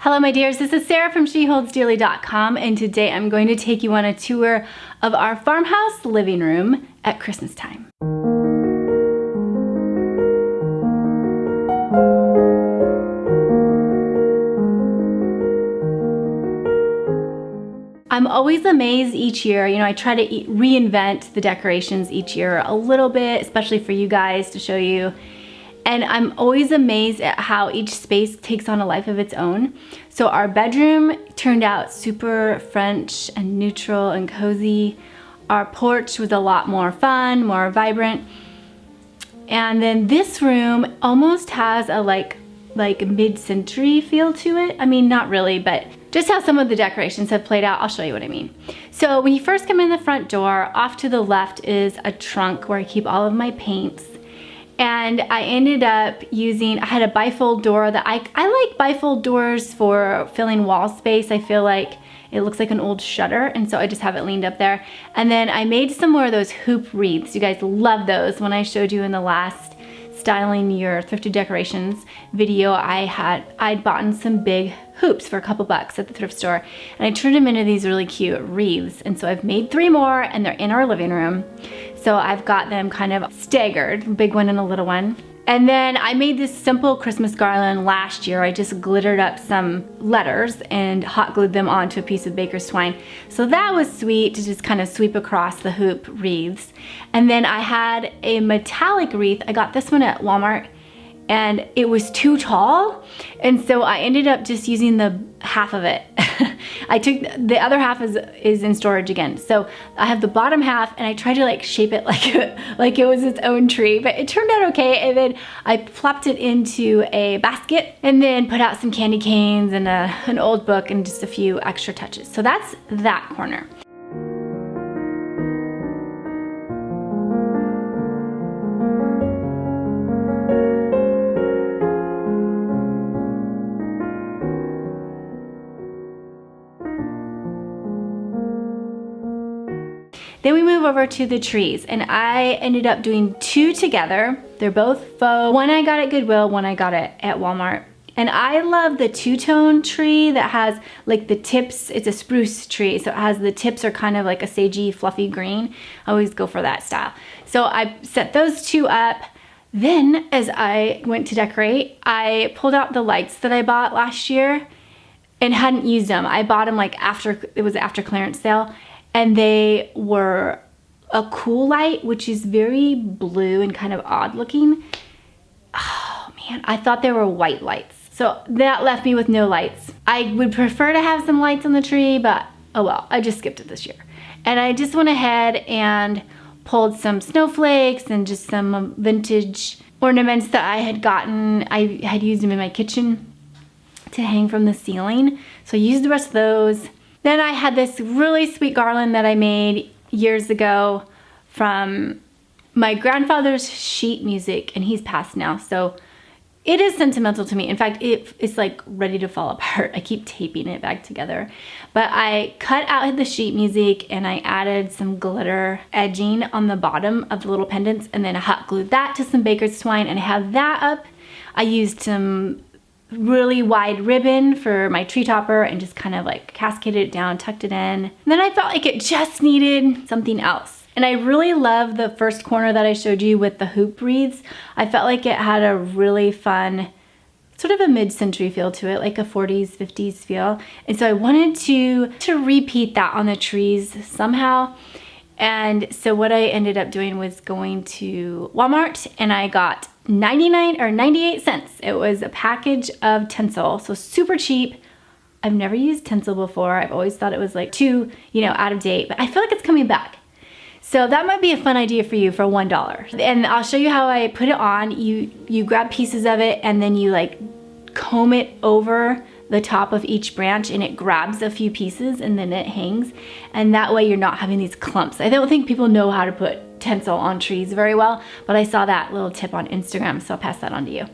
Hello my dears, this is Sarah from SheHoldsDearly.com, and today I'm going to take you on a tour of our farmhouse living room at Christmas time. I'm always amazed each year, I try to reinvent the decorations each year a little bit, especially for you guys to show you. And I'm always amazed at how each space takes on a life of its own. So our bedroom turned out super French and neutral and cozy. Our porch was a lot more fun, more vibrant. And then this room almost has a like mid-century feel to it. I mean, not really, but just how some of the decorations have played out. I'll show you what I mean. So when you first come in the front door, off to the left is a trunk where I keep all of my paints. And I ended up I had a bifold door that I like bifold doors for filling wall space. I feel like it looks like an old shutter, and so I just have it leaned up there. And then I made some more of those hoop wreaths. You guys love those. When I showed you in the last Styling Your Thrifted Decorations video, I'd bought some big hoops for a couple bucks at the thrift store, and I turned them into these really cute wreaths. And so I've made 3 more, and they're in our living room. So I've got them kind of staggered, a big one and a little one. And then I made this simple Christmas garland last year. I just glittered up some letters and hot glued them onto a piece of baker's twine. So that was sweet to just kind of sweep across the hoop wreaths. And then I had a metallic wreath. I got this one at Walmart, and it was too tall, and so I ended up just using the half of it. I took the other half is in storage again. So I have the bottom half, and I tried to shape it like it was its own tree, but it turned out okay. And then I plopped it into a basket, and then put out some candy canes and an old book and just a few extra touches. So that's that corner. Then we move over to the trees, and I ended up doing 2 together. They're both faux. One I got at Goodwill, one I got at Walmart. And I love the 2-tone tree that has the tips. It's a spruce tree, so it has the tips are kind of like a sagey, fluffy green. I always go for that style. So I set those 2 up. Then as I went to decorate, I pulled out the lights that I bought last year and hadn't used them. I bought them after clearance sale. And they were a cool light, which is very blue and kind of odd looking. Oh man, I thought they were white lights. So that left me with no lights. I would prefer to have some lights on the tree, but oh well, I just skipped it this year. And I just went ahead and pulled some snowflakes and just some vintage ornaments that I had gotten. I had used them in my kitchen to hang from the ceiling. So I used the rest of those. Then I had this really sweet garland that I made years ago from my grandfather's sheet music, and he's passed now, so it is sentimental to me. In fact, it's ready to fall apart. I keep taping it back together. But I cut out the sheet music, and I added some glitter edging on the bottom of the little pendants, and then I hot glued that to some baker's twine, and I have that up. I used some really wide ribbon for my tree topper and just kind of cascaded it down, tucked it in. And then I felt like it just needed something else. And I really love the first corner that I showed you with the hoop wreaths. I felt like it had a really fun, sort of a mid-century feel to it, like a 40s, 50s feel. And so I wanted to repeat that on the trees somehow. And so what I ended up doing was going to Walmart, and I got 99 or 98 cents. It was a package of tinsel, so super cheap. I've never used tinsel before. I've always thought it was too, out of date, but I feel like it's coming back. So that might be a fun idea for you for $1. And I'll show you how I put it on. You grab pieces of it, and then you comb it over the top of each branch, and it grabs a few pieces, and then it hangs. And that way you're not having these clumps. I don't think people know how to put tinsel on trees very well, but I saw that little tip on Instagram, so I'll pass that on to you.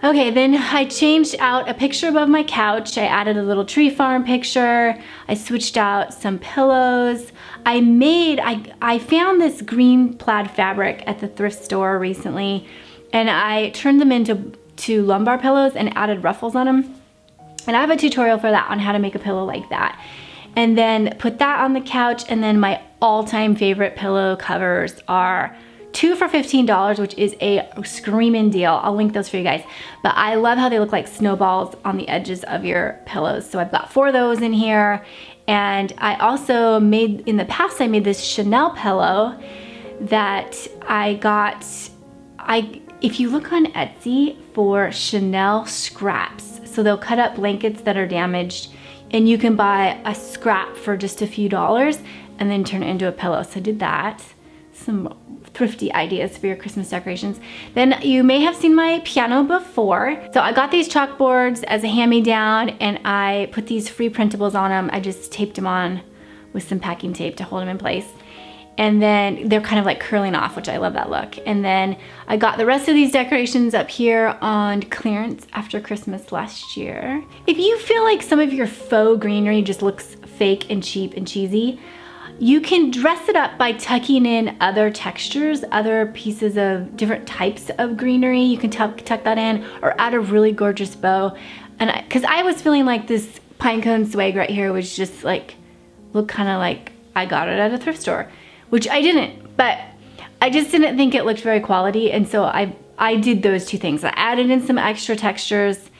Okay, then I changed out a picture above my couch. I added a little tree farm picture. I switched out some pillows. I found this green plaid fabric at the thrift store recently, and I turned them into lumbar pillows and added ruffles on them. And I have a tutorial for that on how to make a pillow like that. And then put that on the couch, and then my all-time favorite pillow covers are 2 for $15, which is a screaming deal. I'll link those for you guys. But I love how they look like snowballs on the edges of your pillows. So I've got 4 of those in here. And I also made, in the past, I made this Chanel pillow that I got, if you look on Etsy for Chanel scraps, so they'll cut up blankets that are damaged, and you can buy a scrap for just a few dollars and then turn it into a pillow. So I did that. Some thrifty ideas for your Christmas decorations. Then you may have seen my piano before. So I got these chalkboards as a hand-me-down, and I put these free printables on them. I just taped them on with some packing tape to hold them in place. And then they're kind of like curling off, which I love that look. And then I got the rest of these decorations up here on clearance after Christmas last year. If you feel like some of your faux greenery just looks fake and cheap and cheesy, you can dress it up by tucking in other textures, other pieces of different types of greenery. You can tuck that in, or add a really gorgeous bow. And because I was feeling like this pinecone swag right here was just like, look kind of like I got it at a thrift store, which I didn't, but I just didn't think it looked very quality. And so I did those 2 things. I added in some extra textures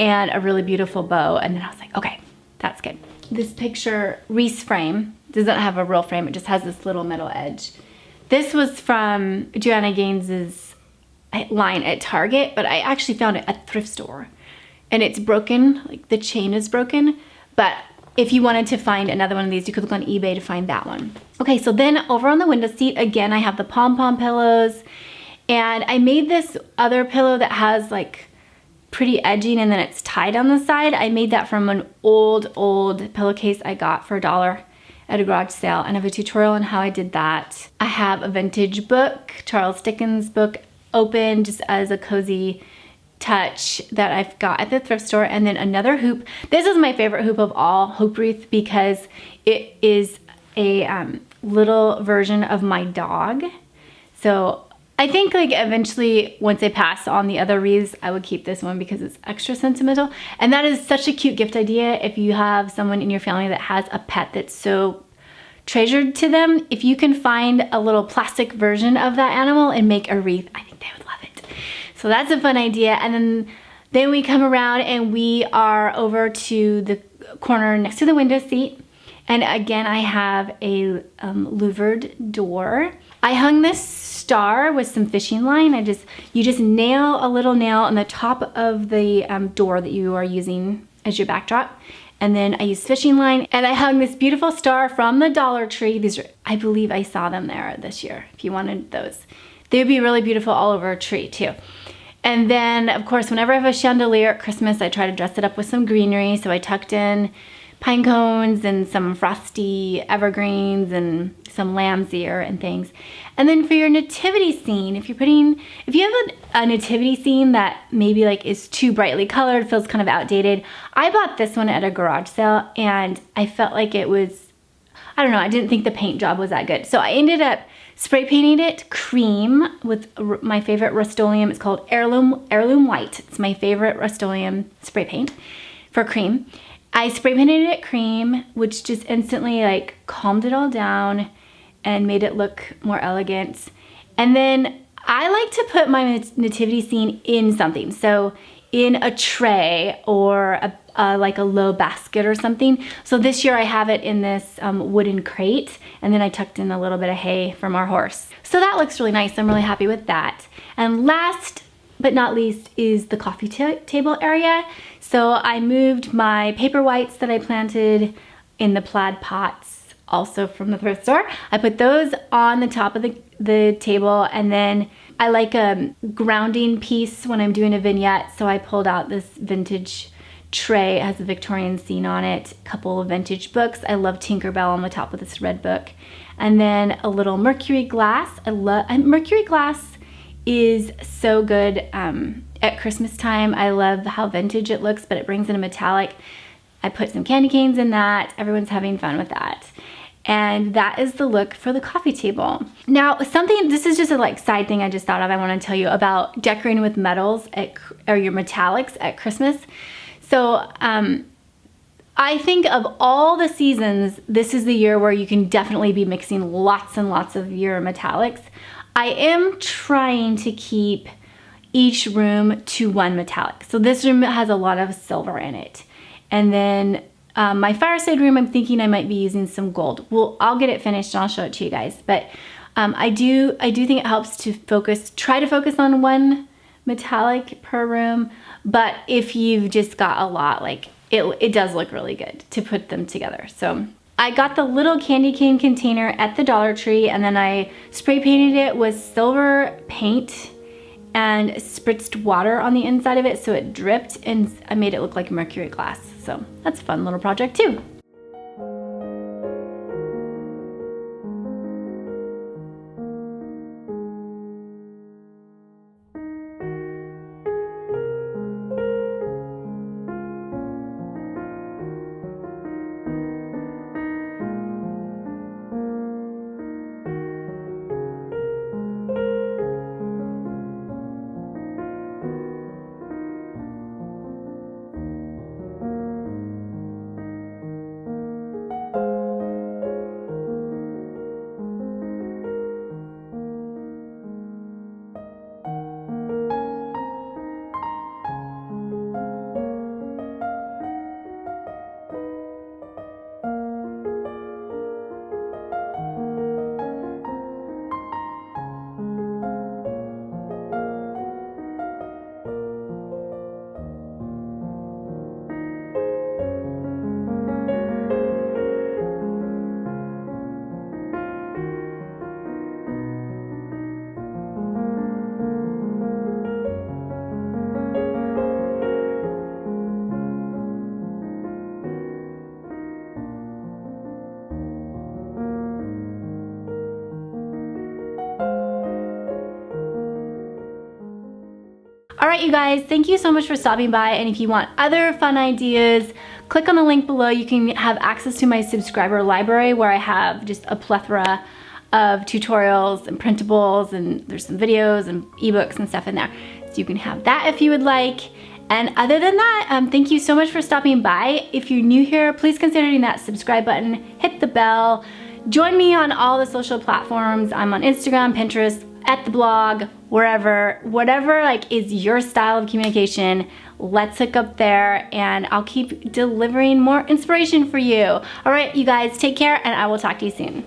and a really beautiful bow. And then I was like, okay, that's good. This picture wreath frame doesn't have a real frame. It just has this little metal edge. This was from Joanna Gaines's line at Target, but I actually found it at a thrift store. And it's broken, like the chain is broken. But if you wanted to find another one of these, you could look on eBay to find that one. Okay, so then over on the window seat, again, I have the pom-pom pillows. And I made this other pillow that has like pretty edging, and then it's tied on the side. I made that from an old pillowcase I got for $1 at a garage sale, and I have a tutorial on how I did that. I have a vintage book, Charles Dickens book, open just as a cozy touch that I've got at the thrift store. And then another hoop. This is my favorite hoop of all, hoop wreath, because it is a little version of my dog. So I think like eventually once I pass on the other wreaths, I would keep this one because it's extra sentimental. And that is such a cute gift idea if you have someone in your family that has a pet that's so treasured to them. If you can find a little plastic version of that animal and make a wreath, I think they would love it. So that's a fun idea. And then we come around and we are over to the corner next to the window seat. And again, I have a louvered door. I hung this star with some fishing line. You just nail a little nail on the top of the door that you are using as your backdrop. And then I used fishing line, and I hung this beautiful star from the Dollar Tree. These are, I believe I saw them there this year, if you wanted those. They would be really beautiful all over a tree too. And then of course, whenever I have a chandelier at Christmas, I try to dress it up with some greenery. So I tucked in pine cones and some frosty evergreens and some lamb's ear and things. And then for your nativity scene, if you have a nativity scene that maybe like is too brightly colored, feels kind of outdated, I bought this one at a garage sale, and I felt like it was, I don't know, I didn't think the paint job was that good. So I ended up spray painting it cream with my favorite Rust-Oleum. It's called Heirloom White. It's my favorite Rust-Oleum spray paint for cream. I spray painted it cream, which just instantly like calmed it all down and made it look more elegant. And then I like to put my nativity scene in something. So in a tray or like a low basket or something. So this year I have it in this wooden crate, and then I tucked in a little bit of hay from our horse. So that looks really nice. I'm really happy with that. And last but not least is the coffee table area. So I moved my paper whites that I planted in the plaid pots, also from the thrift store. I put those on the top of the table, and then I like a grounding piece when I'm doing a vignette. So I pulled out this vintage tray. It has a Victorian scene on it, a couple of vintage books. I love Tinkerbell on the top of this red book. And then a little Mercury Glass. I love Mercury Glass is so good at Christmas time. I love how vintage it looks, but it brings in a metallic. I put some candy canes in that. Everyone's having fun with that. And that is the look for the coffee table. Now, this is just a like side thing I just thought of. I want to tell you about decorating with metals or your metallics at Christmas. So I think of all the seasons, this is the year where you can definitely be mixing lots and lots of your metallics. I am trying to keep each room to one metallic. So this room has a lot of silver in it. And then my fireside room, I'm thinking I might be using some gold. Well, I'll get it finished and I'll show it to you guys. But I do think it helps to try to focus on one metallic per room. But if you've just got a lot, like it does look really good to put them together. So I got the little candy cane container at the Dollar Tree, and then I spray painted it with silver paint and spritzed water on the inside of it so it dripped, and I made it look like Mercury Glass. So that's a fun little project too. All right, you guys, thank you so much for stopping by. And if you want other fun ideas, click on the link below. You can have access to my subscriber library where I have just a plethora of tutorials and printables, and there's some videos and ebooks and stuff in there. So you can have that if you would like. And other than that, thank you so much for stopping by. If you're new here, please consider hitting that subscribe button, hit the bell. Join me on all the social platforms. I'm on Instagram, Pinterest, at the blog, whatever like is your style of communication. Let's hook up there, and I'll keep delivering more inspiration for you. All right, you guys, take care, and I will talk to you soon.